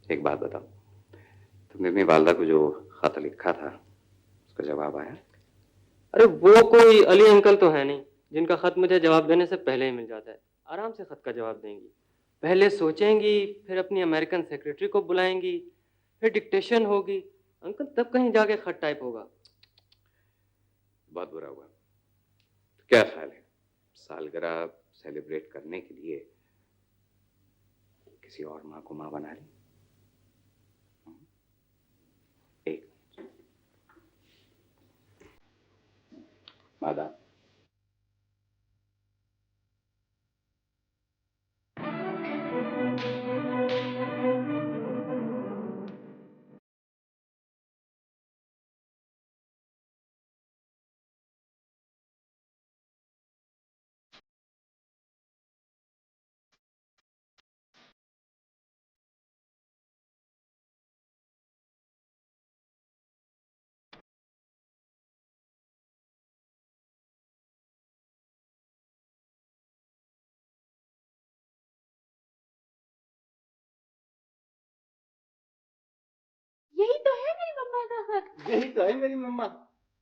एक बात बताओ, तुमने अपनी वालदा को जो खत लिखा था उसका जवाब आया? अरे वो कोई अली अंकल तो है नहीं जिनका खत मुझे जवाब देने से पहले ही मिल जाता है। आराम से खत का जवाब देंगी, पहले सोचेंगी, फिर अपनी अमेरिकन सेक्रेटरी को बुलाएंगी, फिर डिक्टेशन होगी, अंकल तब कहीं जाके खत टाइप होगा। बहुत बुरा हुआ। तो क्या ख्याल है, सालगिरह सेलिब्रेट करने के लिए किसी और माँ को माँ बना ली? एक मादा, यही तो है मेरी मम्मा का खत। यही तो है मेरी मम्मा।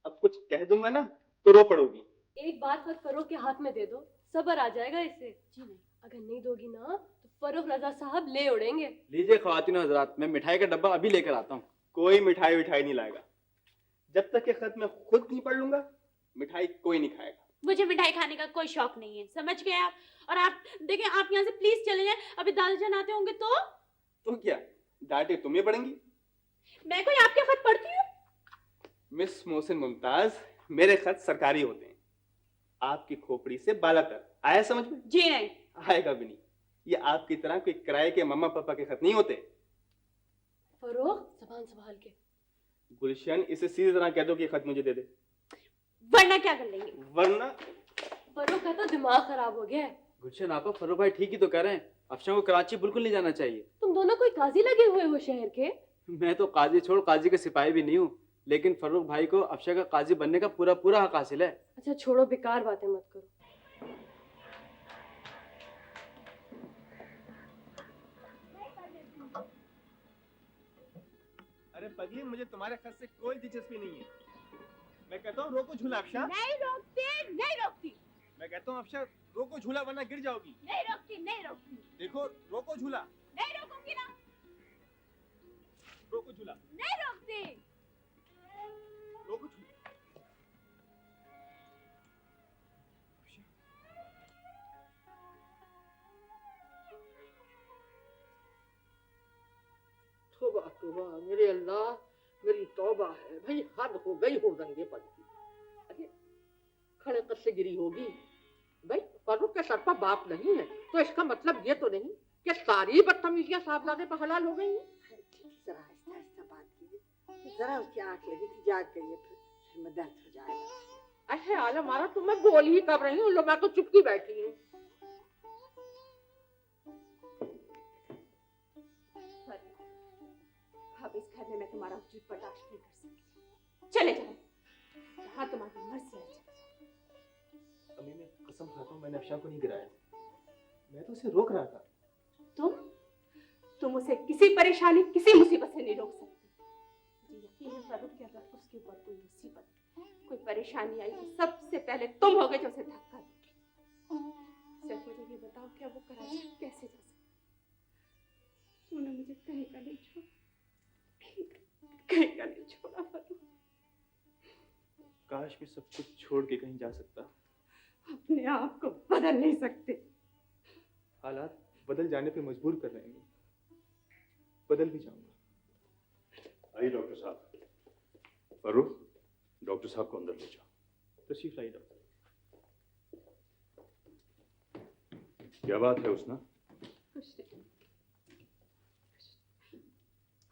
अब कुछ कह दूंगा ना तो रो पड़ोगी। एक बार खत फरूख के हाथ में दे दो, सब्र आ जाएगा इससे। जी नहीं, अगर नहीं दोगी ना तो फरूख रजा साहब ले उड़ेंगे। लीजिए ख्वातीन हजरात, मैं मिठाई का डब्बा अभी लेकर आता हूँ। कोई मिठाई विठाई नहीं लाएगा। जब तक ये खत मैं खुद नहीं पढ़ लूंगा, मिठाई कोई नहीं खाएगा। मुझे मिठाई खाने का कोई शौक नहीं है, समझ गए आप? और आप देखें, आप यहाँ से प्लीज चले जाएं, अभी दादाजान आते होंगे तो क्या डांटे तुम्हें पड़ेंगी? मैं कोई आपके खत पढ़ती हूँ? मिस मोहसिन मुमताज, मेरे खत सरकारी होते हैं, आपकी खोपड़ी से बाला तक। आया समझ में? जी नहीं। आएगा भी नहीं। ये आपकी तरह कोई किराए के मम्मा पापा के खत नहीं होते। फरूख ज़बान संभाल के। गुलशन, इसे सीधी तरह कह दो कि खत मुझे दे दे, वरना क्या कर लेंगे? वरना। फरूख का तो दिमाग खराब हो गया है। गुलशन आपा, फरूख भाई ठीक ही तो कह रहे हैं, अफशा को कराची बिल्कुल नहीं जाना चाहिए। तुम दोनों कोई काजी लगे हुए हो शहर के? मैं तो काजी छोड़ काजी का सिपाही भी नहीं हूँ, लेकिन फरूख भाई को अफशा का काजी बनने का पूरा पूरा हक हासिल है। अच्छा छोड़ो, बेकार बातें मत करो। अरे पगली, मुझे तुम्हारे खत से कोई दिलचस्पी नहीं है। मैं कहता हूँ रोको झूला अफशा। नहीं रोकती, नहीं रोकती। मैं कहता हूँ अफशा, रोको झूला वरना गिर जाओगी। नहीं रोकती, नहीं रोकती। देखो, रोको झूला। नहीं रोकूंगी ना। रोको झूला। नहीं रोकती। रोको झूला। तौबा तौबा, मेरे अल्लाह, मेरी तौबा है भाई, हद हो गई हुड़दंगे पद की। अरे खड़े कद से गिरी होगी भाई। फरूख के सर पर बाप नहीं है तो इसका मतलब ये तो नहीं कि सारी बदतमीजियां साहबजादे पर हलाल हो गई हैं। जरा आहिस्ता आहिस्ता बात कीजिए, जरा उसकी आंख लगी थी, जाग गई है, फिर सिर में दर्द हो जाएगा। अरे आलम मारा, तो मैं बोल ही कर रही हूँ, लो मैं तो चुपकी बैठी हूँ। अब इस घर में मैं तुम्हारा वजूद बर्दाश्त नहीं कर सकती। चले जाओ, यहाँ तुम्हारी मर्जी है। अम्मी, मैं कसम खाता हूँ मैंने अफशा को नहीं गिराया, मैं तो उसे रोक रहा था। तुम उसे किसी परेशानी, किसी मुसीबत से नहीं रोक सकती। मुझे यकीन है फरूख कि अगर उसके ऊपर कोई मुसीबत, कोई परेशानी आई तो सबसे पहले तुम होगे जो उसे धक्का दोगे। सिर्फ मुझे ये बताओ कि वो कराची कैसे जा सकती? तूने मुझे कहीं का नहीं छोड़ा, कहीं का नहीं छोड़ा फरूख। काश मैं सब कुछ छोड़ के कहीं जा सकता। अपने आप को बदल नहीं सकते। हालात बदल जाने पे मजबूर कर रहे हैं, बदल भी जाऊंगा। आइए डॉक्टर साहब। फरूख, डॉक्टर साहब को अंदर ले जाओ। तशरीफ लाइए डॉक्टर। क्या बात है उसना?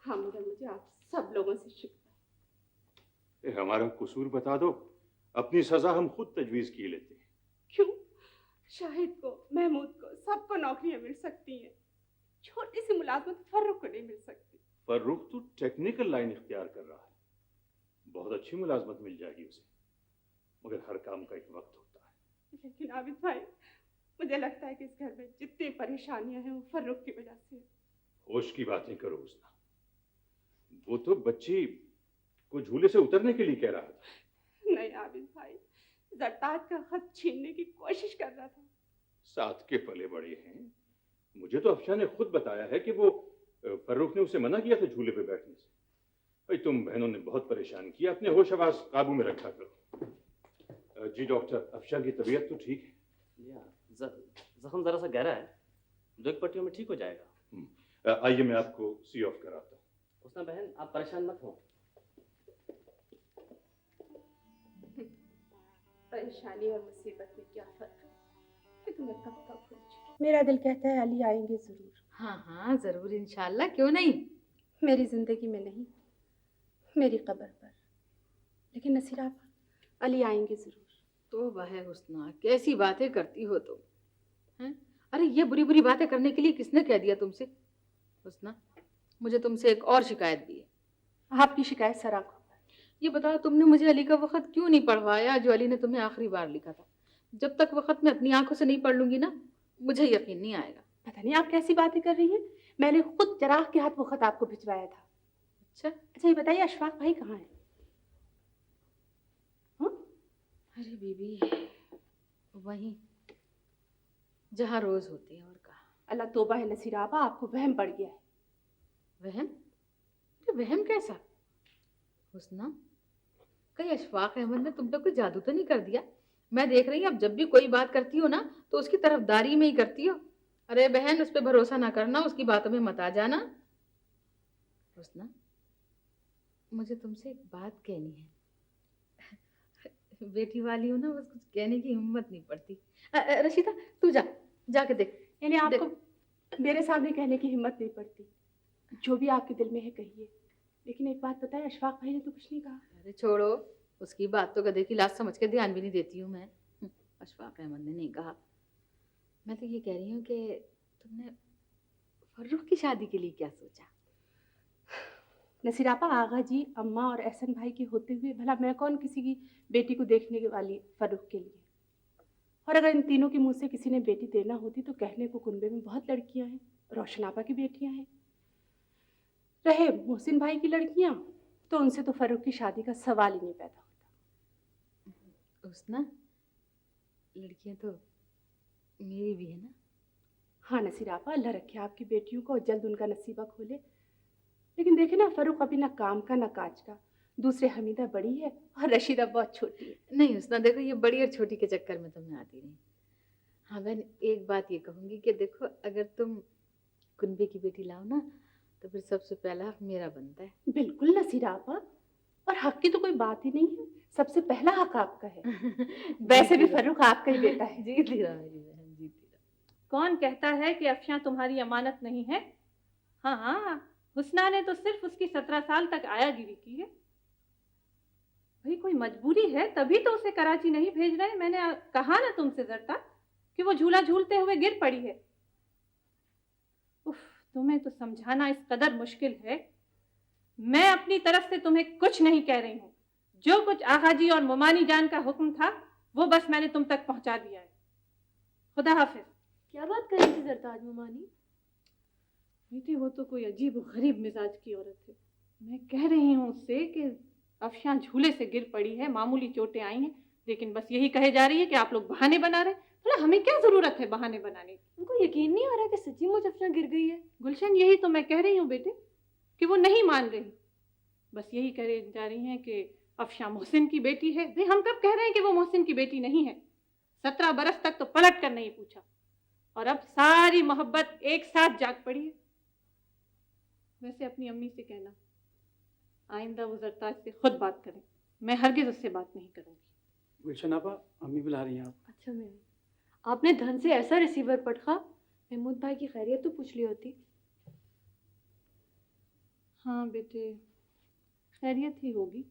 हाँ, मगर मुझे आप सब लोगों से शिकवा है। हमारा कसूर बता दो, अपनी सजा हम खुद तजवीज किए लेते हैं। क्यों? शाहिद को, महमूद को, सबको नौकरियां मिल सकती हैं, छोटी सी मुलाजमत फर्रुख को नहीं मिल सकती। फर्रुख तो टेक्निकल लाइन इख्तियार कर रहा है, बहुत अच्छी मुलाजमत मिल जाएगी उसे, मगर हर काम का एक वक्त होता है। लेकिन आबिद भाई, मुझे लगता है कि इस घर में जितनी परेशानियां हैं वो फर्रुख की वजह से। होश की बातें करो उसना। वो तो बच्ची को झूले से उतरने के लिए कह रहा था। नहीं आबिद भाई, जरताज का खत छीनने की कोशिश कर रहा था। साथ के पले बड़े हैं। मुझे तो अफशा ने खुद बताया है कि वो फर्रुख ने उसे मना किया था झूले पे बैठने से। भाई तुम बहनों ने बहुत परेशान किया, अपने होश हवास काबू में रखा करो। जी डॉक्टर, अफशा की तबीयत तो ठीक है? जख्म जरा सा गहरा है, 2-1 पट्टियों में ठीक हो जाएगा। आइए मैं आपको सी ऑफ कराता हूँ। हुस्ना बहन, आप परेशान मत हो। परेशानी और मुसीबत में क्या फर्क है, ये तो मैं कब तक भूल चुकी। मेरा दिल कहता है अली आएंगे जरूर। हाँ हाँ जरूर, इंशाल्लाह, क्यों नहीं। मेरी जिंदगी में नहीं, मेरी कब्र पर। लेकिन नसीरा अली आएंगे जरूर। तौबा है हुस्ना, कैसी बातें करती हो तुम, हैं? अरे ये बुरी बुरी बातें करने के लिए किसने कह दिया तुमसे? हुस्ना, मुझे तुमसे एक और शिकायत भी है। आपकी शिकायत सर आंखों पर। ये बताओ, तुमने मुझे अली का वो खत क्यों नहीं पढ़वाया जो अली ने तुम्हें आखिरी बार लिखा था? जब तक वो खत मैं अपनी आंखों से नहीं पढ़ लूंगी ना, मुझे यकीन नहीं आएगा। पता नहीं आप कैसी बातें कर रही हैं। मैंने खुद जराह के हाथ वो खत आपको भिजवाया था। अच्छा ये बताइए, अशफाक भाई कहाँ है? अरे बीबी, वहीं जहाँ रोज होती है, और कहा। अल्लाह तौबा है नसीरा आपा, आपको वहम पड़ गया है। वहम? वहम कैसा? हुस्ना, कहीं अशफाक अहमद ने तुम पे कोई जादू तो नहीं कर दिया? मैं देख रही हूँ अब जब भी कोई बात करती हो ना तो उसकी तरफदारी में ही करती हो। अरे बहन, उस पर भरोसा ना करना, उसकी बातों में मत आ जाना। हुस्ना, मुझे तुमसे एक बात कहनी है। बेटी वाली हो ना, बस कुछ कहने की हिम्मत नहीं पड़ती। रशीदा, तू जाके देख। यानी आपको मेरे सामने कहने की हिम्मत नहीं पड़ती? जो भी आपके दिल में है कहिए, लेकिन एक बात बताए, अशफाक भाई ने तो कुछ नहीं कहा। अरे छोड़ो, उसकी बात तो गधे की लाश समझ के ध्यान भी नहीं देती हूँ मैं। अशफाक अहमद ने नहीं कहा। मैं तो ये कह रही हूँ कि तुमने फर्रुख की शादी के लिए क्या सोचा? नसीरापा, आगा जी, अम्मा और एहसन भाई के होते हुए भला मैं कौन किसी की बेटी को देखने वाली फर्रुख के लिए? और अगर इन तीनों के मुंह से किसी ने बेटी देना होती तो कहने को कुनबे में बहुत लड़कियां हैं, रोशनापा की बेटियां हैं। रहे मोहसिन भाई की लड़कियां, तो उनसे तो फर्रुख की शादी का सवाल ही नहीं पैदा होता। हुस्ना, लड़कियां तो मेरी भी है ना? हाँ नसीरापा, अल्लाह रखे आपकी बेटियों को और जल्द उनका नसीबा खोले। लेकिन देखे ना, फर्रुख अभी ना काम का ना काज का। दूसरे हमीदा बड़ी है और रशीदा बहुत छोटी है। नहीं हुस्ना, देखो ये बड़ी और छोटी के चक्कर में तो मैं आती नहीं। हाँ बहन, एक बात ये कहूँगी कि देखो, अगर तुम कुनबे की बेटी लाओ ना तो फिर सबसे पहला हक मेरा बनता है। बिल्कुल नसीरापा, और हक की तो कोई बात ही नहीं है, सबसे पहला हक आपका है। वैसे भी फर्रुख आपका ही बेटा है। जीत लिया मेरी बहन, जीत लिया। कौन कहता है कि अफशा तुम्हारी अमानत नहीं है? हाँ हाँ, हुस्ना ने तो सिर्फ उसकी 17 साल तक आयागिरी की है। भाई कोई मजबूरी है तभी तो उसे कराची नहीं भेज रहे। मैंने कहा ना तुमसे जरता कि वो झूला झूलते हुए गिर पड़ी है। उफ, तुम्हें तो समझाना इस कदर मुश्किल है। मैं अपनी तरफ से तुम्हें कुछ नहीं कह रही हूँ। जो कुछ आगा जी और मोमानी जान का हुक्म था वो बस मैंने तुम तक पहुंचा दिया है। खुदा हाफिज। क्या बात कर रही थी जरताज मोमानी? बेटी वो तो कोई अजीब गरीब मिजाज की औरत है। मैं कह रही हूँ उससे कि अफशा झूले से गिर पड़ी है, मामूली चोटें आई हैं, लेकिन बस यही कहे जा रही है कि आप लोग बहाने बना रहे हैं। बोला हमें क्या जरूरत है बहाने बनाने की? उनको यकीन नहीं आ रहा कि सच्ची अफशा गिर गई है। गुलशन, यही तो मैं कह रही हूँ बेटे कि वो नहीं मान रही। बस यही कह जा रही हैं कि अफशा मोहसिन की बेटी है। भाई हम कब कह रहे हैं कि वो मोहसिन की बेटी नहीं है? 17 बरस तक तो पलट कर नहीं पूछा और अब सारी मोहब्बत एक साथ जाग पड़ी है। वैसे अपनी अम्मी से कहना आइंदा वो जरताज से खुद बात करें। मैं हरगिज उससे बात नहीं करूंगी। गुलशन आपा, अम्मी बुला रही हैं आप। अच्छा मैं आपने धन से ऐसा रिसीवर पटखा, महमूद भाई की खैरियत तो पूछ ली होती। हाँ बेटे, खैरियत ही होगी।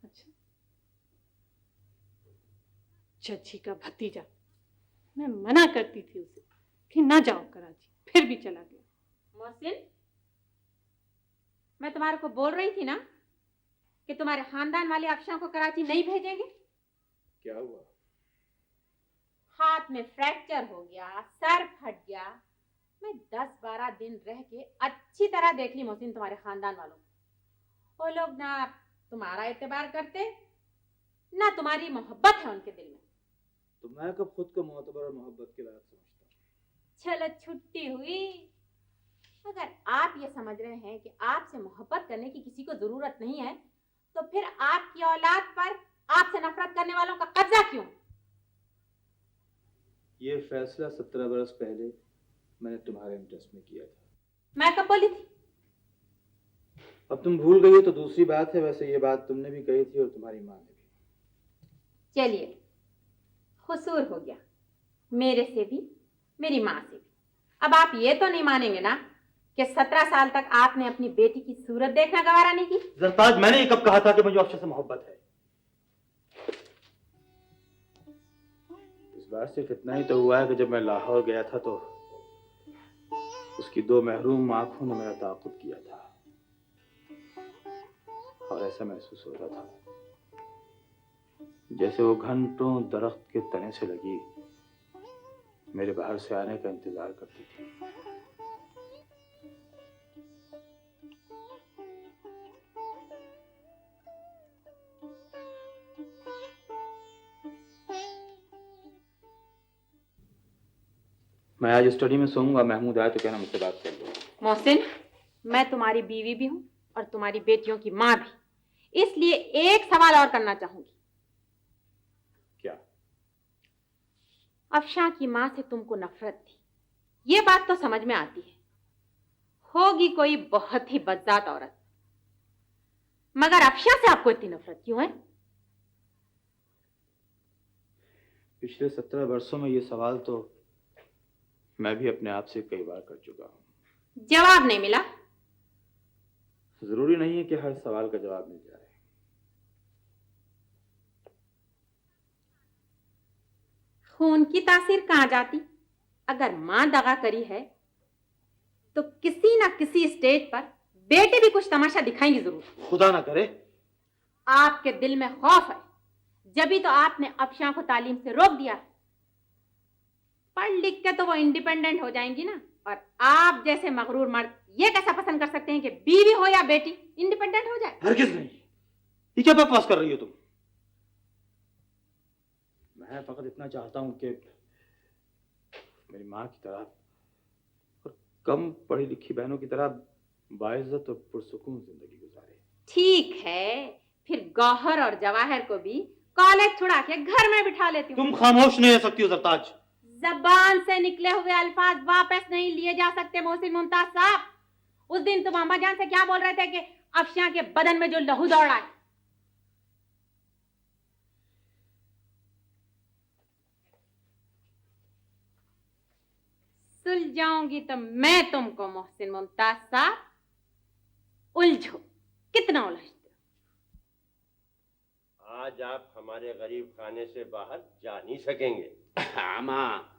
अच्छा, जज्जी का भतीजा, मैं मना करती थी उसे कि ना जाओ कराची, फिर भी चला गया। मोहसिन, मैं तुम्हारे को बोल रही थी ना कि तुम्हारे खानदान वाले अफशा को कराची नहीं भेजेंगे। क्या हुआ? हाथ में फ्रैक्चर हो गया, सर फट गया, मैं 10-12 दिन रह के अच्छी तरह देख ली मोहसिन तुम्हारे खानदान वालों को। वो लोग ना तुम्हारा एतबार करते ना तुम्हारी मोहब्बत है उनके दिल में। तो मैं कब खुद को मोहब्बत और मोहब्बत के लायक समझता हूँ? चलो छुट्टी हुई। अगर आप ये समझ रहे हैं कि आपसे मोहब्बत करने की किसी को जरूरत नहीं है, तो फिर आपकी औलाद पर आपसे नफरत करने वालों का कब्जा क्यों? ये फैसला 17 बरस पहले मैंने तुम्हारे इंटरेस्ट में किया था। मैं कब बोली थी? अब तुम भूल गई हो तो दूसरी बात है। वैसे ये बात तुमने भी कही थी और तुम्हारी माँ ने भी। चलिए, कसूर हो गया मेरे से भी, मेरी माँ से भी। अब आप ये तो नहीं मानेंगे ना कि 17 साल तक आपने अपनी बेटी की सूरत देखना गवारा नहीं की? ज़रताज, मैंने कब कहा था कि मुझे अफशा से मोहब्बत है? इस बार सिर्फ इतना ही तो हुआ है कि जब मैं लाहौर गया था तो उसकी 2 महरूम आंखों ने मेरा ताक़ुब किया था और ऐसा महसूस हो रहा था जैसे वो घंटों दरख्त के तने से लगी मेरे बाहर से आने का इंतजार करती थी। मैं आज स्टडी में सोऊंगा। महमूद आए तो कहना मुझसे बात कर लो। मोहसिन, मैं तुम्हारी बीवी भी हूँ और तुम्हारी बेटियों की माँ भी, इसलिए एक सवाल और करना चाहूंगी। क्या? अफशा की माँ से तुमको नफरत थी, ये बात तो समझ में आती है। होगी कोई बहुत ही बदजात औरत, मगर अफशा से आपको इतनी नफरत क्यों है? पिछले 17 वर्षों में ये सवाल तो मैं भी अपने आप से कई बार कर चुका हूँ। जवाब नहीं मिला? जरूरी नहीं है कि हर सवाल का जवाब मिल जाए। खून की तासीर कहाँ जाती? अगर माँ दगा करी है तो किसी ना किसी स्टेज पर बेटे भी कुछ तमाशा दिखाएंगे जरूर। खुदा ना करे। आपके दिल में खौफ है, जभी तो आपने अफशा को तालीम से रोक दिया। पढ़ लिख के तो वो इंडिपेंडेंट हो जाएंगी ना, और आप जैसे मगरूर मर्द ये कैसा पसंद कर सकते हैं कि बीवी हो या बेटी इंडिपेंडेंट हो जाए? हरगिज़ नहीं। ये क्या बकवास कर रही हो तुम? मैं फकत इतना चाहता हूं कि मेरी माँ की तरह और कम पढ़ी लिखी बहनों की तरह बाइज्जत और पुरसुकून जिंदगी गुजारे। ठीक है, फिर गौहर और जवाहर को भी कॉलेज छुड़ा के घर में बिठा लेती हूँ। तुम खामोश नहीं रह सकती हो ज़रताज। जबान से निकले हुए अल्फाज वापस नहीं लिए जा सकते मोहसिन मुमताज साहब। उस दिन तुम अम्मा जान से क्या बोल रहे थे कि अफशा के बदन में जो लहू दौड़ रहा है? सुलझाऊंगी तो मैं तुमको मोहसिन मुमताज साहब। उलझो, कितना उलझते हो? आज आप हमारे गरीब खाने से बाहर जा नहीं सकेंगे। माँ,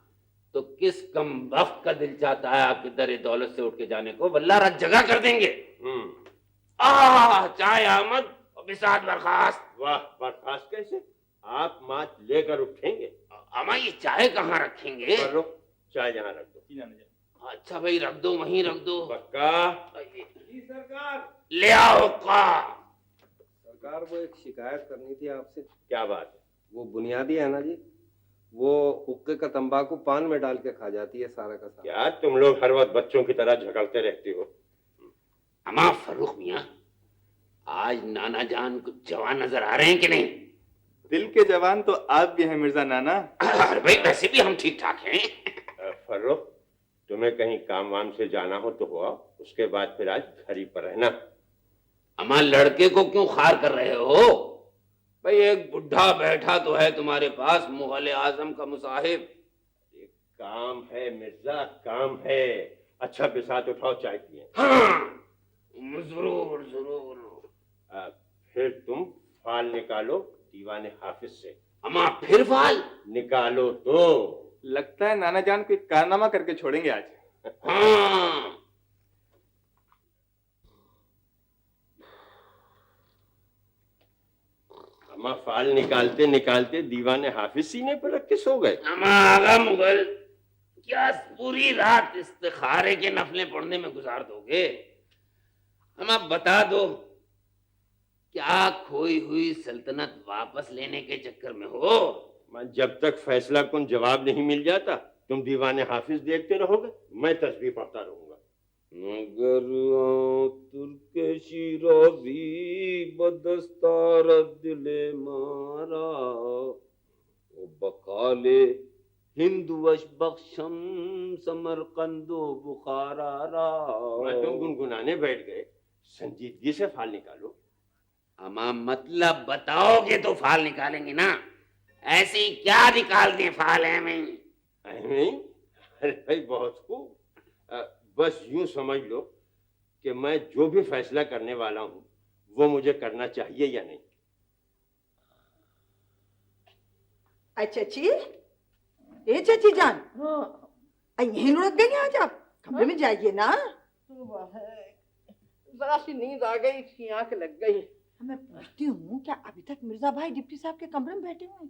तो किस कम वक्त का दिल चाहता है आपके दरे दौलत से उठ के जाने को? वल्लाह रात जगह कर देंगे। चाय आमद और बिसात बर्खास्त। वाह, बर्खास्त कैसे? आप मात लेकर उठेंगे। अम्मा, ये चाय कहाँ रखेंगे? चाय यहाँ रख दो। अच्छा भाई, रख दो, वहीं रख दो। पक्का? जी सरकार। ले आओ का। सरकार, वो एक शिकायत करनी थी आपसे। क्या बात है? वो बुनियादी है ना जी, वो हुक्के का तंबाकू पान में डाल के खा जाती है सारा का सारा। क्या तुम लोग हर वक्त बच्चों की तरह झगड़ते रहती हो? अम्मा, फर्रुख मियाँ, आज नाना जान कुछ जवान नजर आ रहे हैं कि नहीं? दिल के जवान तो आप भी हैं मिर्जा नाना। अरे भाई, वैसे भी हम ठीक ठाक हैं। फर्रुख, तुम्हें कहीं काम वाम से जाना हो तो हुआ, उसके बाद फिर आज घर ही पर रहना। अम्मा, लड़के को क्यों खार कर रहे हो? भाई, एक बुढ़ा बैठा तो है तुम्हारे पास, मुगल आजम का मुसाहिब। एक काम है मिर्जा, काम है। अच्छा, बिसात उठाओ, चाय पिए। हाँ, जरूर जरूर। फिर तुम फाल निकालो दीवाने हाफिज से। अम्मा, फिर फाल निकालो तो। लगता है नाना जान को एक कारनामा करके छोड़ेंगे आज। हाँ। अम्मा, फाल निकालते निकालते दीवाने हाफिज सीने पर रख के सो गए। अम्मा, आगा मुगल, क्या पूरी रात इस्तिखारे के नफले पढ़ने में गुजार दोगे? हम आप बता दो, क्या खोई हुई सल्तनत वापस लेने के चक्कर में हो? जब तक फैसला कुन जवाब नहीं मिल जाता तुम दीवाने हाफिज देखते रहोगे, मैं तस्बीह पढ़ता रहूंगा। मगर तुर्क शिराबी बदस्तार दिले मारा ओ बकाले हिंदुअश बख्शम समरकंदो बुखारा रा। तुम गुनगुनाने बैठ गए, संजीदगी से फाल निकालो। अमा मतलब बताओगे तो फाल निकालेंगे ना, ऐसे ही क्या निकाल दें फाल है में? अरे भाई बहुत खूब, बस यूं समझ लो कि मैं जो भी फैसला करने वाला हूं वो मुझे करना चाहिए या नहीं। अच्छा चाची, ए चाची जान, यहीं लुढ़क गई आज आप? कमरे में जाइए ना। जरा सी नींद आ गई थी, आंख लग गई। मैं पूछती हूँ, क्या अभी तक मिर्जा भाई डिप्टी साहब के कमरे में बैठे हुए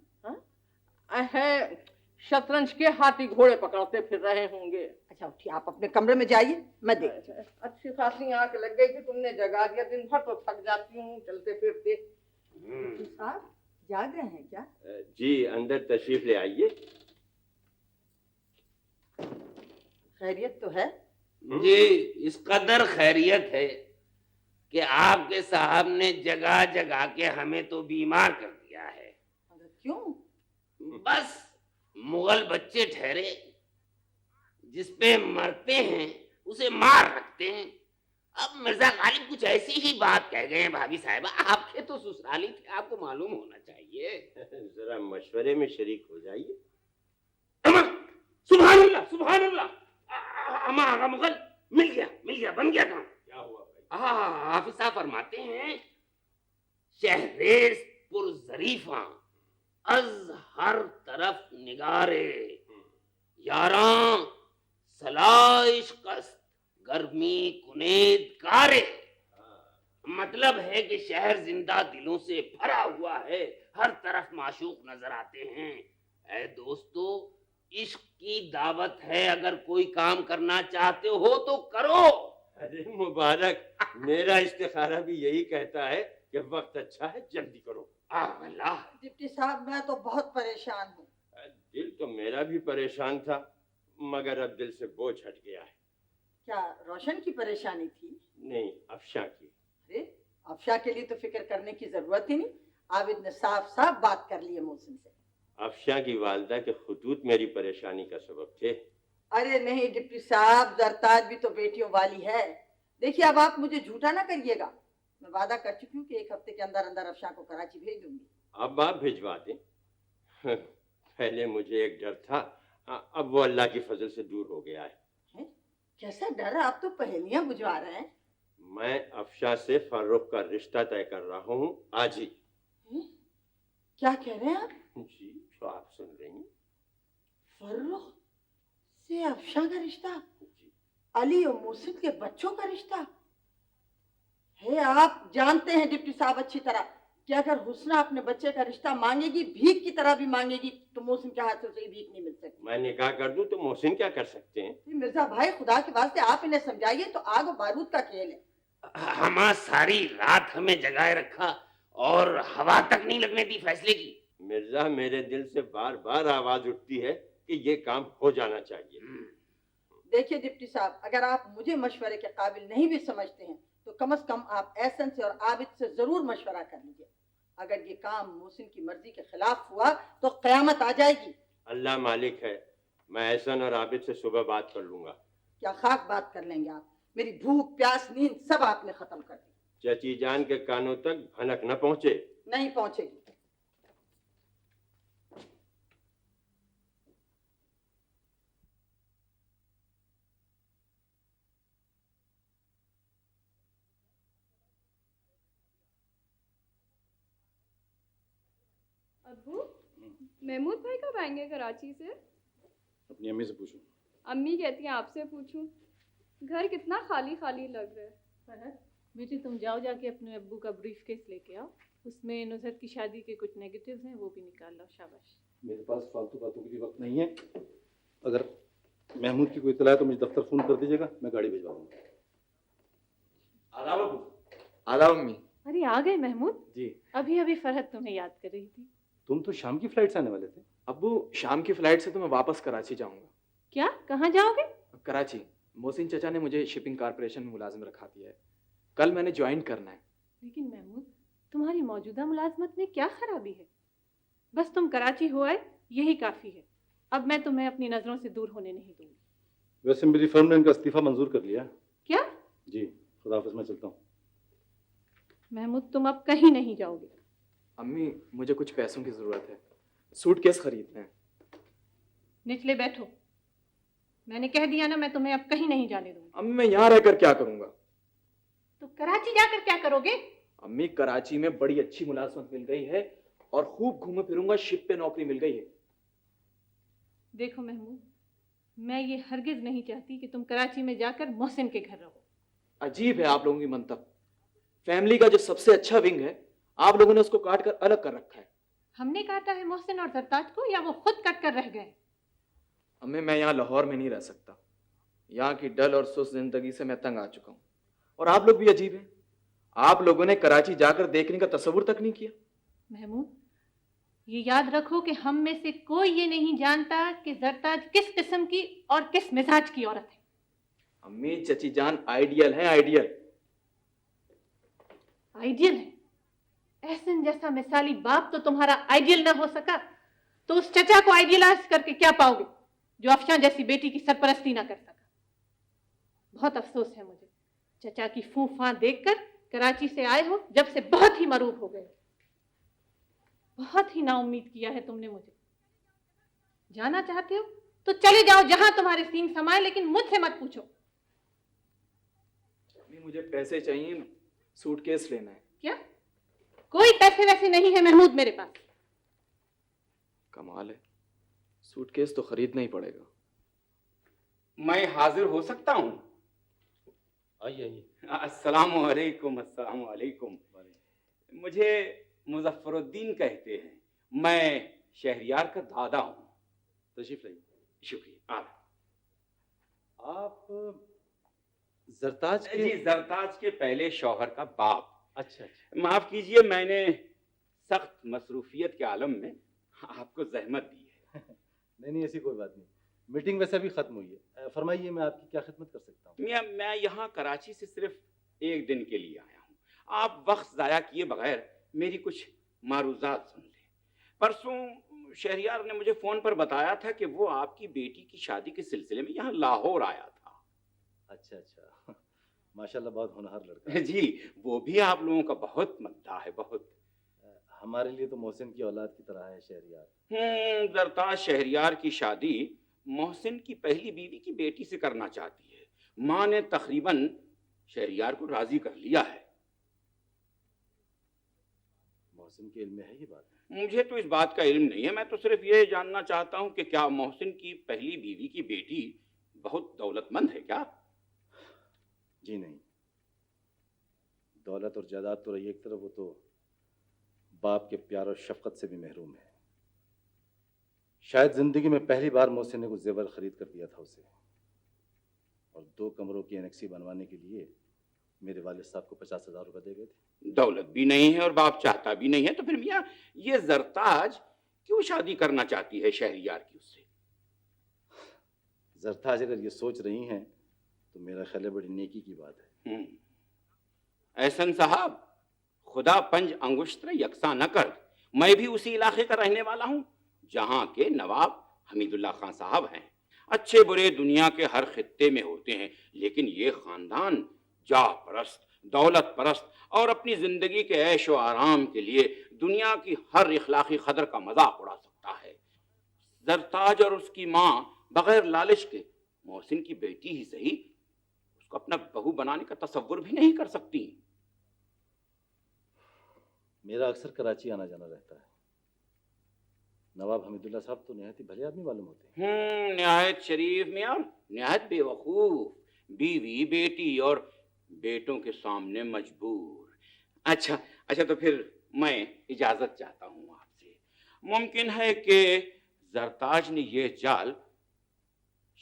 हैं? शतरंज के हाथी घोड़े पकड़ते फिर रहे होंगे। अच्छा उठिए, आप अपने कमरे में जाइए, मैं देखती हूँ। अच्छी खासी आंख लग गई थी, तुमने जगा दिया। दिन भर तो थक जाती हूँ चलते फिरते। डिप्टी साहब जाग रहे हैं क्या? जी अंदर तशरीफ ले आइए। खैरियत तो है? जी इस कदर खैरियत है कि आपके साहब ने जगह जगह के हमें तो बीमार कर दिया है। क्यों? बस मुगल बच्चे ठहरे, जिसपे मरते हैं उसे मार रखते हैं। अब मिर्जा गालिब कुछ ऐसी ही बात कह गए हैं भाभी साहिबा, आपके तो ससुराली थे, आपको मालूम होना चाहिए। जरा मशवरे में शरीक हो जाइए। सुभान अल्लाह सुभान अल्लाह, अम्मा आगा मुगल मिल गया बन गया काम। क्या हुआ भाई? हाफिज साहब फरमाते हैं, शहरेज पुरजरीफा अज हर तरफ निगारे, यारां सलाइश कस्त गर्मी कुनेद कारे। मतलब है कि शहर जिंदा दिलों से भरा हुआ है, हर तरफ माशूक नजर आते हैं। ऐ दोस्तों, इश्क की दावत है, अगर कोई काम करना चाहते हो तो करो। अरे मुबारक, मेरा इस्तिखारा भी यही कहता है कि वक्त अच्छा है, जल्दी करो। अल्लाह। डिप्टी साहब मैं तो बहुत परेशान हूँ। दिल तो मेरा भी परेशान था, मगर अब दिल से बोझ हट गया है। क्या रोशन की परेशानी थी? नहीं, अफशा की। अरे अफशा के लिए तो फिक्र करने की जरूरत ही नहीं, आबिद ने साफ साफ बात कर ली है मोहसिन से। अफशा की वालदा के खुतूत मेरी परेशानी का सबब थे। अरे नहीं डिप्टी साहब, जरताज भी तो बेटियों वाली है। देखिए अब आप मुझे झूठा ना करिएगा, मैं वादा कर चुकी हूँ कि 1 हफ्ते के अंदर अंदर अफशा को कराची भेज दूंगी। अब आप भिजवा दें। पहले मुझे एक डर था, अब वो अल्लाह की फजल से दूर हो गया है। कैसा डर? आप तो पहेलियां बुझवा रहे हैं। मैं अफशा से फारूक का रिश्ता तय कर रहा हूँ आज ही। क्या कह रहे हैं आप? जी जो आप सुन रही हैं। फारूक से अफशा का रिश्ता? अली और मोहसिन के बच्चों का रिश्ता है? आप जानते हैं डिप्टी साहब अच्छी तरह कि अगर हुस्ना अपने बच्चे का रिश्ता मांगेगी, भीख की तरह भी मांगेगी, तो मोहसिन के हाथ से उसे भीख नहीं मिल सकती। मैं निकाह कर दूं तो मोहसिन क्या कर सकते हैं? मिर्जा भाई खुदा के वास्ते आप इन्हें समझाइए, तो आग और बारूद का खेल है। हमारा सारी रात हमें जगाए रखा और हवा तक नहीं लगने दी फैसले की। मिर्जा मेरे दिल से बार बार आवाज उठती है कि ये काम हो जाना चाहिए। देखिए डिप्टी साहब, अगर आप मुझे मशवरे के काबिल नहीं भी समझते हैं तो कम से कम आप एहसन से और आबिद से जरूर मशवरा कर लीजिए। अगर ये काम मोहसिन की मर्जी के खिलाफ हुआ तो कयामत आ जाएगी। अल्लाह मालिक है, मैं एहसन और आबिद से सुबह बात कर लूंगा। क्या खाक बात कर लेंगे आप? मेरी भूख प्यास नींद सब आपने खत्म कर दी। चची जान के कानों तक भनक न पहुंचे। नहीं पहुंचेगी। अब्बू, महमूद भाई कब आएंगे कराची से? अपनी अम्मी से पूछूं। अम्मी कहती हैं आपसे पूछूं। घर कितना खाली खाली लग रहा है। बेटी तुम जाओ जाके अपने अब्बू का ब्रीफ केस लेके आओ, उसमें नुसरत की शादी के कुछ नेगेटिव्स हैं वो भी निकाल लो। शाबाश। मेरे पास फालतू बातों के लिए वक्त नहीं है। अगर महमूद की कोई इतला है तो मुझे दफ्तर फोन कर दीजिएगा, मैं गाड़ी भिजवा दूंगा। आदाब अबू। आदाब अम्मी। अरे आ गए महमूद? जी। अभी अभी फरहत तुम्हें याद कर रही थी। तुम तो शाम की फ्लाइट से आने वाले थे। अब्बू शाम की फ्लाइट से तो मैं वापस कराची जाऊंगा। क्या? कहाँ जाओगे? कराची। मोहसिन चचा ने मुझे शिपिंग कारपोरेशन में मुलाजिम रखा दिया है। कल मैंने ज्वाइन करना है। लेकिन महमूद, तुम्हारी मौजूदा मुलाजमत में क्या खराबी है? बस तुम कराची हो आए, यही काफी है। अब मैं तुम्हें अपनी नजरों से दूर होने नहीं दूंगी। वैसे मेरी फर्म ने इनका इस्तीफा मंजूर कर लिया। क्या? जी, खुदा हाफिज, मैं चलता हूँ। महमूद, तुम अब कहीं नहीं जाओगे। अम्मी, मुझे कुछ पैसों की जरूरत है, सूटकेस खरीदना है। निचले बैठो। मैंने कह दिया ना, मैं तुम्हें अब कहीं नहीं जाने दूंगी। अम्मी, मैं यहाँ रहकर क्या करूंगा? तो कराची जाकर क्या करोगे? अम्मी, कराची में बड़ी अच्छी मुलाजमत मिल गई है और खूब घूमे फिरूंगा, शिप पे नौकरी मिल गई है। देखो महमूद, मैं ये हरगिज नहीं चाहती कि तुम कराची में जाकर मोहसिन के घर रहो। अजीब है आप लोगों की मंतक। फैमिली का जो सबसे अच्छा विंग है, आप लोगों ने उसको काट कर अलग कर रखा है। हमने काटा है मोहसिन और जरताज को, या वो खुद कट कर रह गए? अम्मी, मैं यहाँ लाहौर में नहीं रह सकता। यहाँ की डल और सुस्त जिंदगी से मैं तंग आ चुका हूँ। और आप लोग भी अजीब हैं। आप लोगों ने कराची जाकर देखने का तस्वुर तक नहीं किया। महमूद, ये याद रखो कि हम में से कोई ये नहीं जानता कि जरताज किस किस्म की और किस मिजाज की औरत है। अम्मी, चची जान आइडियल है, आइडियल। आइडियल है? एहसन जैसा मिसाली बाप तो तुम्हारा आइडियल ना हो सका, तो उस चचा को आइडियलाइज करके क्या पाओगे जो अफशां जैसी बेटी की सरपरस्ती ना कर सका। बहुत अफसोस है मुझे, चचा की फूफा देखकर कराची से आए हो जब से बहुत ही मरूब हो गए। बहुत ही नाउम्मीद किया है तुमने मुझे। जाना चाहते हो तो चले जाओ जहां तुम्हारे सींग समाए, लेकिन मुझसे मत पूछो। अम्मी, मुझे पैसे चाहिए, सूटकेस लेना है। क्या? कोई पैसे वैसे नहीं है महमूद मेरे पास। कमाल है, सूटकेस तो खरीदना ही पड़ेगा। मैं हाजिर हो सकता हूँ? आइए आइए। अस्सलाम वालेकुम। अस्सलाम वालेकुम। मुझे मुजफ्फरुद्दीन कहते हैं, मैं शहरियार का दादा हूँ। तशरीफ लाइए। शुक्रिया। आप जरताज के? जी, जरताज के पहले शौहर का बाप। अच्छा अच्छा। माफ कीजिए, मैंने सख्त मसरूफियत के आलम में आपको जहमत दी है। नहीं, ऐसी कोई बात नहीं। मीटिंग वैसे अभी खत्म हुई है। फरमाइए, मैं आपकी क्या खिदमत कर सकता हूँ? मैं यहाँ कराची से सिर्फ एक दिन के लिए आया हूँ। आप वक्त ज़ाया किए बगैर मेरी कुछ मारूजात सुन लें। परसों शहरियार ने मुझे फ़ोन पर बताया था कि वो आपकी बेटी की शादी के सिलसिले में यहाँ लाहौर आया था। अच्छा अच्छा, माशाल्लाह, बहुत होनहार लड़का है। जी, वो भी आप लोगों का बहुत मद्दा है, बहुत। हमारे लिए तो मोहसिन की औलाद की तरह है शहरियार। जरताज शहरियार की शादी मोहसिन की पहली बीवी की बेटी से करना चाहती है। माँ ने तकरीबन शहरियार को राजी कर लिया है। मोहसिन के इल्म में है ये बात? मुझे तो इस बात का इल्म नहीं है। मैं तो सिर्फ ये जानना चाहता हूँ कि क्या मोहसिन की पहली बीवी की बेटी बहुत दौलतमंद है क्या? जी नहीं, दौलत और जायदाद तो रही एक तरफ, वो तो बाप के प्यार और शफकत से भी महरूम है। शायद जिंदगी में पहली बार मोहसिन ने कुछ जेवर खरीद कर दिया था उसे, और 2 कमरों की एनेक्सी बनवाने के लिए मेरे वालिद साहब को 50,000 रुपए दे गए थे। दौलत भी नहीं है और बाप चाहता भी नहीं है, तो फिर मियाँ ये जरताज क्यों शादी करना चाहती है शहरियार की उससे? जरताज अगर ये सोच रही हैं तो मेरा ख्याल है बड़ी नेकी की बात है। एहसन साहब, खुदा पंज अंगुश्त यकसा न कर। मैं भी उसी इलाके का रहने वाला हूँ जहाँ के नवाब हमीदुल्ला खान साहब हैं। अच्छे बुरे दुनिया के हर खित्ते में होते हैं, लेकिन ये खानदान जाह परस्त, दौलत परस्त और अपनी जिंदगी के ऐश व आराम के लिए दुनिया की हर इखलाकी कदर का मजाक उड़ा सकता है। जरताज और उसकी माँ बगैर लालच के मोहसिन की बेटी ही सही, उसको अपना बहू बनाने का तसव्वुर भी नहीं कर सकती। मेरा अक्सर कराची आना जाना रहता है। नवाब हमीदुल्ला साहब तो निहायत ही भले आदमी मालूम होते हैं। निहायत शरीफ में और निहायत बेवकूफ, बीवी बेटी और बेटों के सामने मजबूर। अच्छा, तो फिर मैं इजाजत चाहता हूँ आपसे। मुमकिन है कि जरताज ने यह जाल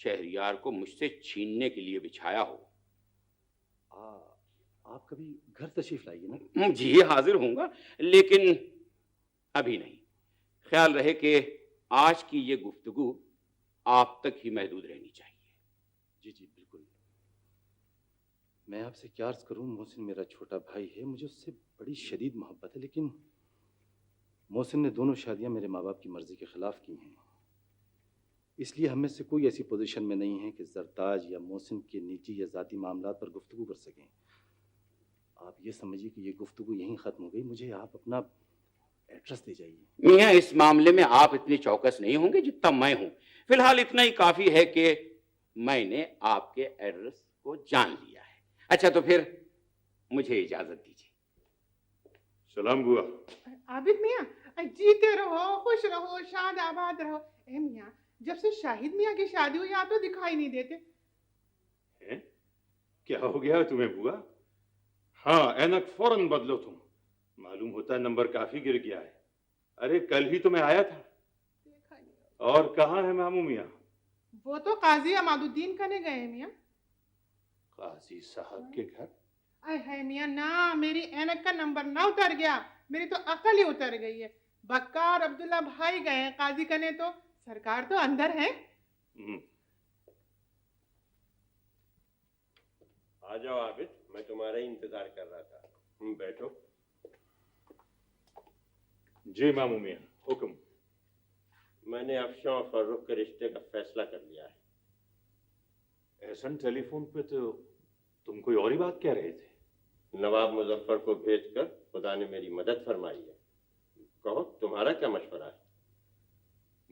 शहरियार को मुझसे छीनने के लिए बिछाया हो। आप कभी घर तशरीफ लाइए ना। जी हाजिर होऊंगा, लेकिन अभी नहीं। ख्याल रहे कि आज की ये गुफ्तगू आप तक ही महदूद रहनी चाहिए। जी जी बिल्कुल। मैं आपसे क्या अर्ज करूं, मोहसिन मेरा छोटा भाई है, मुझे उससे बड़ी शदीद मोहब्बत है, लेकिन मोहसिन ने दोनों शादियां मेरे माँ बाप की मर्जी के खिलाफ की हैं। इसलिए हम में से कोई ऐसी पोजीशन में नहीं है कि जरताज या मोहसिन के निजी या ज़ाती मामलात पर गुफ्तगू कर सकें। आप ये समझिए कि ये गुफ्तगू यहीं ख़त्म हो गई। मुझे आप अपना एड्रेस दे जाइए। मियाँ, इस मामले में आप इतनी चौकस नहीं होंगे जितना मैं हूँ। फिलहाल इतना ही काफ़ी है कि मैंने आपके एड्रेस को जान लिया है। अच्छा, तो फिर मुझे इजाज़त दीजिए। सलाम बुआ। आबिद मियाँ, जीते रहो, खुश रहो, शाद आबाद रहो। ए मियाँ, जब से शाहिद मियाँ की शादी हुई आप तो दिखाई नहीं देते। हैं? क्या हो गया तुम्हें बुआ? हाँ, ऐनक फौरन बदलो तुम। मालूम होता है नंबर काफी गिर गया है। अरे कल ही तो मैं आया था। और कहाँ है मामू मियाँ? वो तो काजी अमादुद्दीन करने गए हैं मियाँ। काजी साहब के घर? अरे है मियाँ ना, मेरी ऐनक का नंबर ना उतर गया, मेरी तो अकल ही उतर गई है। बक्का और अब्दुल्ला भाई गए हैं काजी करने, तो सरकार तो अंदर है। आ जाओ आबिद, मैं तुम्हारा ही इंतजार कर रहा था। बैठो। जी मामू मियाँ, हुक्म। मैंने अफशां और फर्रुख के रिश्ते का फैसला कर लिया है। ऐसा टेलीफोन पे तो तुम कोई और ही बात कह रहे थे। नवाब मुजफ्फर को भेजकर खुदा ने मेरी मदद फरमाई है। कहो, तुम्हारा क्या मशवरा है?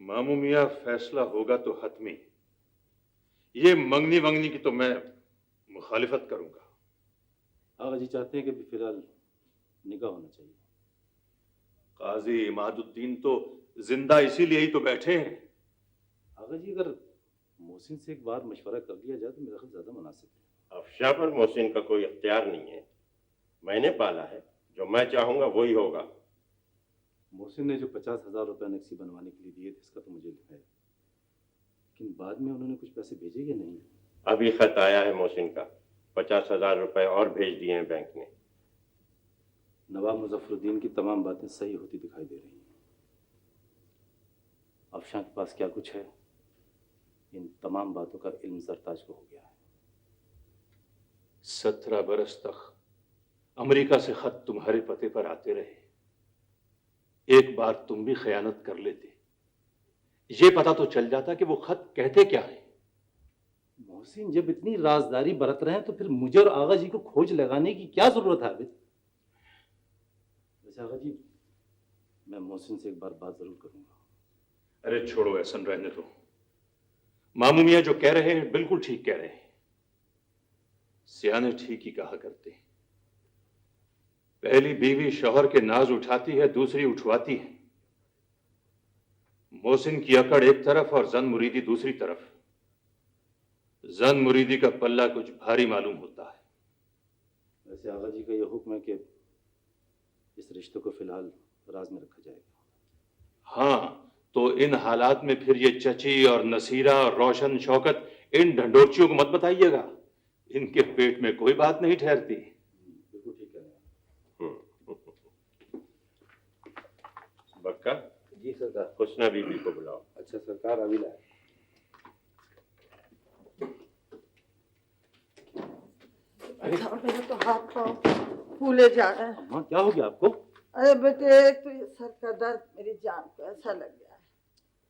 मामू मियाँ, फैसला होगा तो हतमी। ये मंगनी वंगनी की तो मैं मुखालिफत करूंगा। आगा जी चाहते हैं कि फिलहाल निकाह होना चाहिए। काजी इमादुद्दीन तो जिंदा इसीलिए ही तो बैठे हैं। आगा जी, अगर मोहसिन से एक बार मशवरा कर लिया जाए तो मेरा ख्याल ज्यादा मुनासिब है। अफशां पर मोहसिन का कोई इख्तियार नहीं है। मैंने पाला है, जो मैं चाहूंगा वही होगा। मोहसिन ने जो 50,000 रुपये नक्सी बनवाने के लिए दिए थे, इसका तो मुझे है, लेकिन बाद में उन्होंने कुछ पैसे भेजे या नहीं? अभी खत आया है मोहसिन का, 50,000 रुपए और भेज दिए हैं बैंक ने। नवाब मुजफ्फरुद्दीन की तमाम बातें सही होती दिखाई दे रही हैं। अफशां के पास क्या कुछ है, इन तमाम बातों का इल्म सरताज को हो गया है। 17 बरस तक अमेरिका से खत तुम्हारे पते पर आते रहे। एक बार तुम भी खयानत कर लेते, ये पता तो चल जाता कि वो खत कहते क्या है। मोहसिन जब इतनी राजदारी बरत रहे हैं तो फिर मुझे और आगा जी को खोज लगाने की क्या जरूरत है? वैसे आगा जी, मैं मोहसिन से एक बार बात जरूर करूंगा। अरे छोड़ो, ऐसा रहने दो। मामू मियाँ जो कह रहे हैं बिल्कुल ठीक कह रहे हैं। सियाने ठीक ही कहा करते हैं। पहली बीवी शौहर के नाज उठाती है, दूसरी उठवाती है। मोहसिन की अकड़ एक तरफ और जन मुरीदी दूसरी तरफ। जन मुरीदी का पल्ला कुछ भारी मालूम होता है। वैसे आगा जी का यह हुक्म है कि इस रिश्ते को फिलहाल राज में रखा जाएगा। हाँ, तो इन हालात में फिर ये चची और नसीरा और रोशन शौकत, इन ढंडोरचियों को मत बताइएगा। इनके पेट में कोई बात नहीं ठहरती। बिल्कुल ठीक है। बक्का जी सरकार। हुस्ना बीबी को बुलाओ। अच्छा सरकार, अभी लाए। मेरे तो हाथ पाँव फूले जा रहे हैं। अम्मा, क्या हो गया आपको? अरे बेटे, एक तो ये सर का दर्द मेरी जान को ऐसा लग गया है।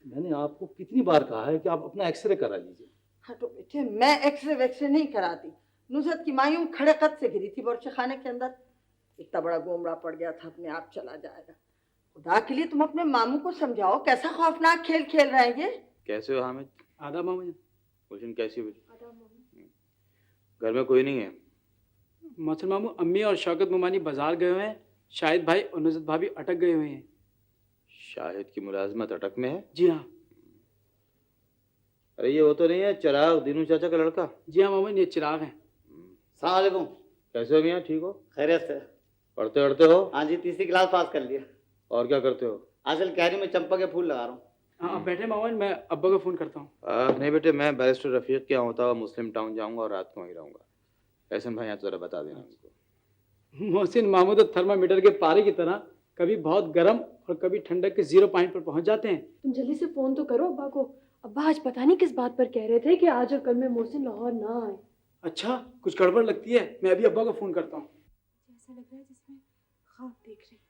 मैंने आपको कितनी बार कहा है कि आप अपना एक्सरे करा लीजिए। हटो बेटे, मैं एक्सरे वैक्सरे नहीं कराती। नुसरत की मायूं खड़े कद से गिरी थी बोरचे खाने के अंदर। इतना बड़ा गोमड़ा पड़ गया था, अपने आप चला जाएगा। खुदा के लिए तुम अपने मामू को समझाओ, कैसा खौफनाक खेल खेल रहे हैं ये। कैसे हो हामिद? आधा मामू। गुलशन कैसी हो? घर में कोई नहीं है? मोहसिन मामू, अम्मी और शौकत मुमानी बाजार गए हुए हैं। शाहिद भाई और नुसरत भाभी अटक गए हुए हैं। शाहिद की मुलाजमत अटक में है? जी हाँ। अरे ये वो तो नहीं है चिराग, दीनू चाचा का लड़का? जी हाँ मामू, ये चिराग है। सलाम वालेकुम। कैसे हो मियाँ, ठीक हो? खैरियत से। पढ़ते हो? हाँ जी, तीसरी क्लास पास कर लिया। और क्या करते हो? आजकल कैरी में चंपा के फूल लगा रहा हूँ। हाँ आप बैठे मामन, मैं अब्बा को फ़ोन करता हूँ। नहीं बेटे, मैं बैरिस्टर रफीक के यहाँ होता हुआ मुस्लिम टाउन जाऊंगा और रात को वहीं रहूंगा। एहसन भाई यहाँ जरा बता देना उनको। मोहसिन मामू तो थर्मामीटर के पारे की तरह कभी बहुत गर्म और कभी ठंडक के 0 पॉइंट पर पहुंच जाते हैं। तुम जल्दी से फोन तो करो अब्बा को। अब्बा आज पता नहीं किस बात पर कह रहे थे कि आज और कल में मोहसिन लाहौर ना आए। अच्छा, कुछ गड़बड़ लगती है, मैं अभी अब्बा को फ़ोन करता हूँ। ऐसा लग रहा है जिसमें ख्वाब देख रही हूँ।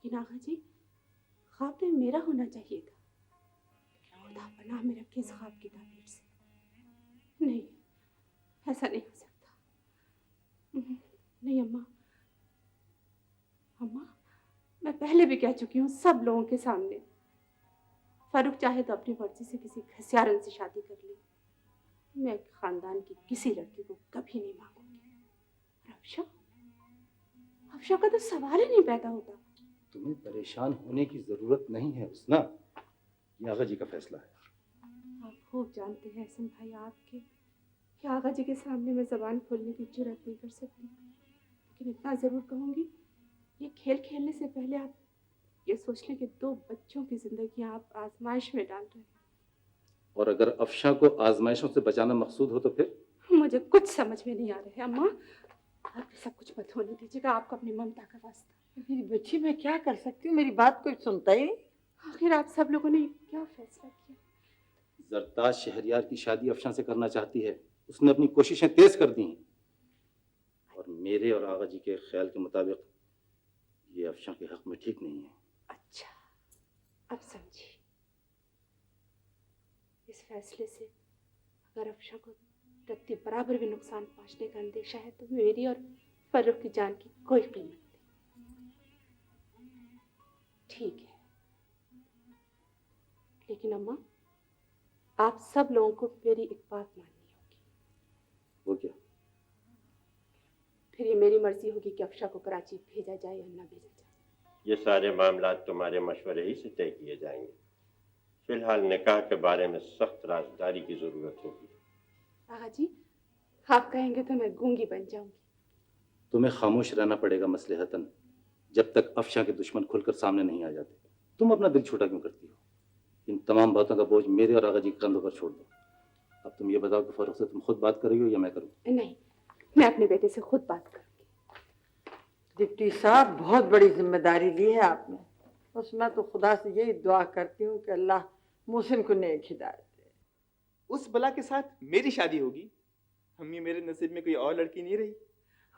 लेकिन आगा जी, ख्वाब तो मेरा होना चाहिए था। खुदा पनाह में रखे इस ख्वाब की ताबीर से। नहीं, ऐसा नहीं हो सकता। नहीं अम्मा, अम्मा मैं पहले भी कह चुकी हूँ सब लोगों के सामने, फारूक चाहे तो अपनी मर्जी से किसी घसियारन से शादी कर ले, मैं खानदान की किसी लड़की को कभी नहीं मांगूंगी। और अफशा, अफशा का तो सवाल ही नहीं पैदा होता। तुम्हें परेशान होने की जरूरत नहीं है हुस्ना, ये आगा जी का फैसला है। आप खूब जानते हैं एहसन भाई आपके कि आगा जी के सामने मैं जबान खोलने की जुर्रत नहीं कर सकती। लेकिन इतना जरूर कहूँगी, ये खेल खेलने से पहले आप ये सोच लें कि 2 बच्चों की जिंदगी आप आजमाइश में डाल रहे हैं। और अगर अफशा को आजमाइशों से बचाना मकसूद हो तो फिर? मुझे कुछ समझ में नहीं आ रहा है अम्मा। आप सब कुछ मत होने दीजिएगा, आपको अपनी ममता का वास्ता। मेरी बच्ची, मैं क्या कर सकती हूँ, मेरी बात कोई सुनता ही नहीं। आखिर आप सब लोगों ने क्या फैसला किया? जरताज शहरियार की शादी अफशा से करना चाहती है, उसने अपनी कोशिशें तेज कर दी हैं। और मेरे और आगा जी के ख्याल के मुताबिक ये अफशा के हक में ठीक नहीं है। अच्छा, अब समझी। इस फैसले से अगर अफशा को रत्ती बराबर भी नुकसान पहुंचने का अंदेशा है तो मेरी और फर्रुख की जान की कोई कीमत नहीं। ठीक है, लेकिन अम्मा आप सब लोगों को मेरी एक बात माननी होगी। वो क्या? फिर ये मेरी मर्जी होगी कि अफशा को कराची भेजा जाए या ना भेजा जाए। ये सारे मामला तुम्हारे मशवरे ही से तय किए जाएंगे। फिलहाल निकाह के बारे में सख्त राजदारी की जरूरत होगी। आगा जी, आप कहेंगे तो मैं गूंगी बन जाऊंगी। तुम्हें खामोश रहना पड़ेगा मसलहतन, जब तक अफशा के दुश्मन खुलकर सामने नहीं आ जाते। तुम अपना दिल छोटा क्यों करती हो? इन तमाम बातों का बोझ मेरे और आगा जी के कंधों पर छोड़ दो। अब तुम ये बताओ कि फर्रुख से तुम खुद बात कर रही हो या मैं करूं? नहीं, मैं अपने बेटे से खुद बात करूंगी। डिप्टी साहब, बहुत बड़ी जिम्मेदारी ली है आपने। बस मैं तो खुदा से यही दुआ करती हूँ कि अल्लाह मोहसिन को नेक हिदायत दे। उस बला के साथ मेरी शादी होगी? अम्मी, मेरे नसीब में कोई और लड़की नहीं रही।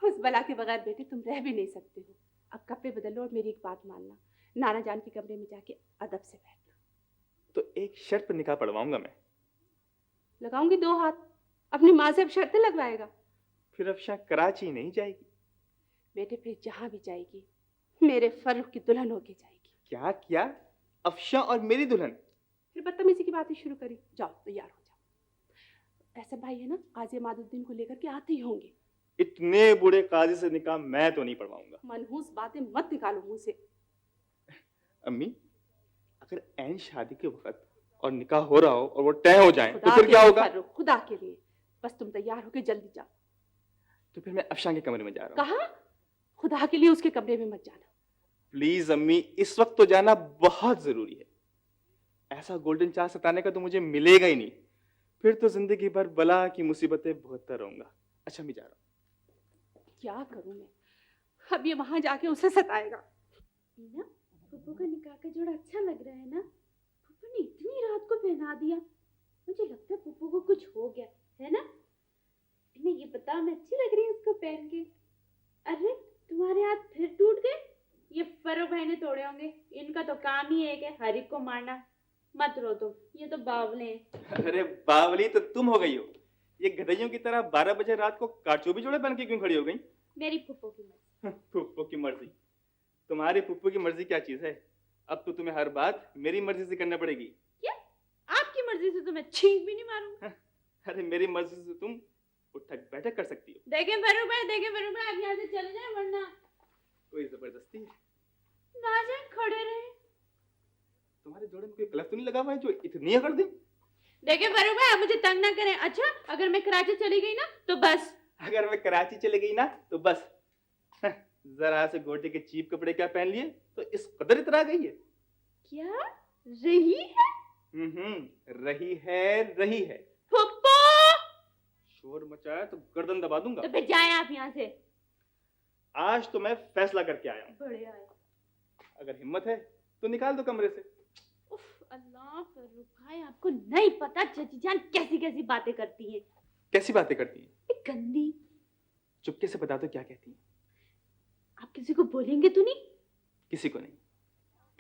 उस बला के बगैर बेटे तुम रह भी नहीं सकते हो। अब कपड़े बदल लो और मेरी एक बात मानना, नाना जान के कमरे में जाके अदब से बैठना। तो एक शर्त पर निकाह पढ़वाऊंगा मैं। लगाऊंगी 2 हाथ। अपनी माँ से अब शर्तें लगवाएगा? फिर अफशा कराची नहीं जाएगी? बेटे फिर जहाँ भी जाएगी मेरे फर्रुख की दुल्हन होके जाएगी। क्या क्या? अफशा और मेरी दुल्हन? फिर बदतमीजी की बातें शुरू करी। जाओ तैयार हो जाओ। ऐसा भाई है ना, काजी इमादुद्दीन को लेकर के आते ही होंगे। इतने बूढ़े काजी से निकाह मैं तो नहीं पढ़वाऊंगा। मनहूस बातें मत निकालो मुंह से। अम्मी, अगर ऐन शादी के वक्त और निकाह हो रहा हो और वो तय हो जाए तो फिर क्या होगा? खुदा के लिए बस तुम तैयार होके जल्दी जाओ। तो फिर मैं अफशा के कमरे में जा रहा हूँ। कहा? खुदा के लिए उसके कमरे में मत जाना। प्लीज अम्मी, इस वक्त तो जाना बहुत जरूरी है। ऐसा गोल्डन चांस सताने का तो मुझे मिलेगा ही नहीं। फिर तो जिंदगी भर बला की मुसीबतें भुगतता रहूंगा। अच्छा, मैं जा रहा हूँ। क्या करूं मैं? अब ये वहां जाके उसे सताएगा। ना पप्पू का निकाह का जोड़ा अच्छा लग रहा है ना? पप्पू ने इतनी रात को पहना दिया, मुझे लगता है पप्पू को कुछ हो गया है ना? इन्हें ये बता, मैं अच्छी लग रही हूँ उसको पहन के। अरे तुम्हारे हाथ फिर टूट गए? ये फर्रुख भाई ने तोड़े होंगे। इनका तो काम ही एक है हर एक को मारना। मत रो तुम, ये तो बावले हैं। अरे बावली तो तुम हो गई हो। ये गधइयों की तरह 12 बजे रात को कारचोबी जोड़े बन के क्यों खड़ी हो गई? मेरी फुप्पो की मर्जी। फुप्पो की मर्जी? तुम्हारी फुप्पो की मर्जी क्या चीज है? अब तो तुम्हें हर बात मेरी मर्जी से करना पड़ेगी। क्या? आपकी मर्जी से तो मैं छींक भी नहीं मारूंगा। अरे मेरी मर्जी से तुम उठक बैठक कर सकती हो। देखें फर्रुख भाई, आप यहाँ से चले जाए वरना कोई जबरदस्ती है? ना जाए, खड़े रहे। तुम्हारे जोड़े में कोई कलफ तो नहीं लगा हुआ है जो इतनी अकड़ दे? देखिए फर्रुख भाई, आप मुझे तंग ना करें। अच्छा, अगर मैं कराची चली गई ना तो बस। अगर मैं कराची चली गई ना तो बस। जरा से गोटे के चीप कपड़े क्या पहन लिए तो इस कदर इतना गई है। क्या? रही है? रही है। फुप्पो! शोर मचाया तो गर्दन दबा दूंगा। तो फिर जाएं आप यहाँ से। आज तो मैं फैसला करके आया हूँ। बढ़िया है। अगर हिम्मत है तो निकाल दो कमरे से। उफ, अल्लाह फर्रुख भाई, आपको नहीं पता चाची जान कैसी कैसी बातें करती है। कैसी बातें करती हैं? गंदी। चुपके से बता दो क्या कहती हैं। आप किसी को बोलेंगे तो नहीं? किसी को नहीं।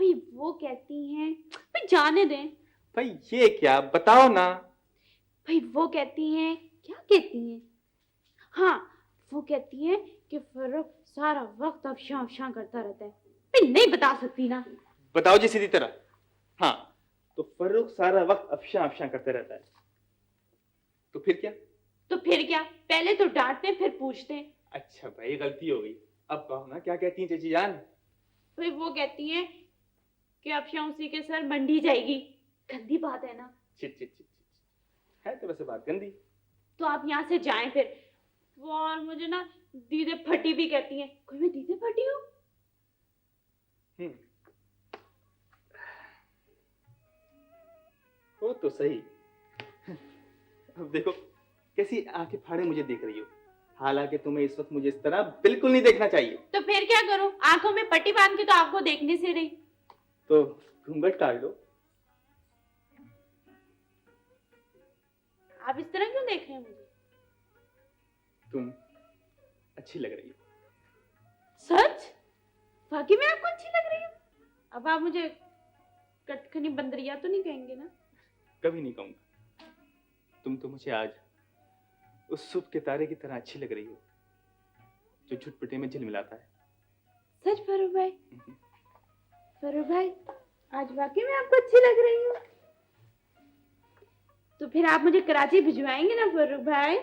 भाई वो कहती हैं, भाई जाने दें। भाई ये क्या, बताओ ना। भाई वो कहती हैं, क्या कहती हैं? हाँ, वो कहती हैं कि फर्रुख सारा वक्त अफशां करता रहता है। भाई नहीं बता सकती ना। बताओ जी सीधी तरह। हाँ, तो फर्रुख सारा वक्त अफशां करते रहता है। तो फिर क्या? तो फिर क्या, पहले तो डांटते हैं फिर पूछते हैं। अच्छा भाई, गलती हो गई। अब कहो ना क्या कहती हैं चाची जान। भाई वो कहती हैं कि अफशां उसी के सर मंडी जाएगी। गंदी बात है ना। चिट चिट चिट है तो वैसे बात गंदी। तो आप यहाँ से जाएं फिर। वो और मुझे ना दीदे फटी भी कहती हैं। कोई मैं दीदे फटी हूँ? हो तो सही। अब देखो कैसी आंखें फाड़े मुझे देख रही हो, हालांकि तुम्हें इस वक्त मुझे इस तरह बिल्कुल नहीं देखना चाहिए। तो फिर क्या करूं? आंखों में पट्टी बांध के तो आपको देखने से रही। तो घूंघट काट लो। आप इस तरह क्यों देख रहे हैं मुझे? तुम अच्छी लग रही हो। सच? वाकई में आपको अच्छी लग रही हो? अब आप मुझे कटखनी बंदरिया तो नहीं कहेंगे ना? कभी नहीं कहूंगा। तुम तो मुझे आज उस सुबह के तारे की तरह अच्छी लग रही हो जो झुटपटे में झिलमिलाता है। सच फर्रुख भाई? फर्रुख भाई, आज वाकई में आपको अच्छी लग रही हो? तो फिर आप मुझे कराची भिजवाएंगे ना फर्रुख भाई?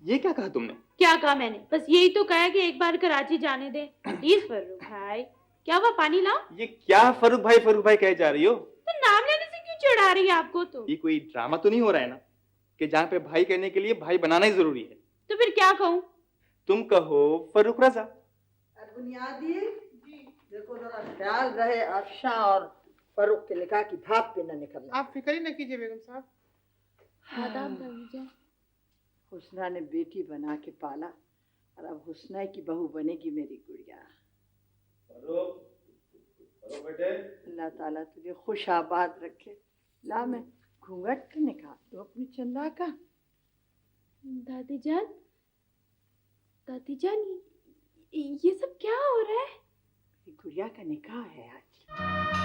ये क्या कहा तुमने? क्या कहा मैंने? बस यही तो कहा कि एक बार कराची जाने दे प्लीज फर्रुख भाई। क्या हुआ, पानी लाओ? ये क्या फर्रुख भाई कहे जा रही हो? तो नाम लेने से क्यों चिढ़ा रही है आपको? तो ये कोई ड्रामा तो नहीं हो रहा है ना कि जहाँ पे भाई कहने के लिए भाई बनाना ही जरूरी है? तो फिर क्या कहूँ? तुम कहो फर्रुख रजा। बुनियादी देखो जरा ख्याल रहे अफशां और फर्रुख के निकाह की भाप पे न निकलना। आप फिक्र ही न कीजिए बेगम साहब। आदाब भाईजान। हुस्ना ने बेटी बना के पाला और अब हुस्ना की बहू बनेगी मेरी गुड़िया। अल्लाह ताला तुझे खुश आबाद रखे। ला मैं घूंघट निकाल दो अपनी चंदा का। दादी जान ये सब क्या हो रहा है? गुड़िया का निकाह है आज।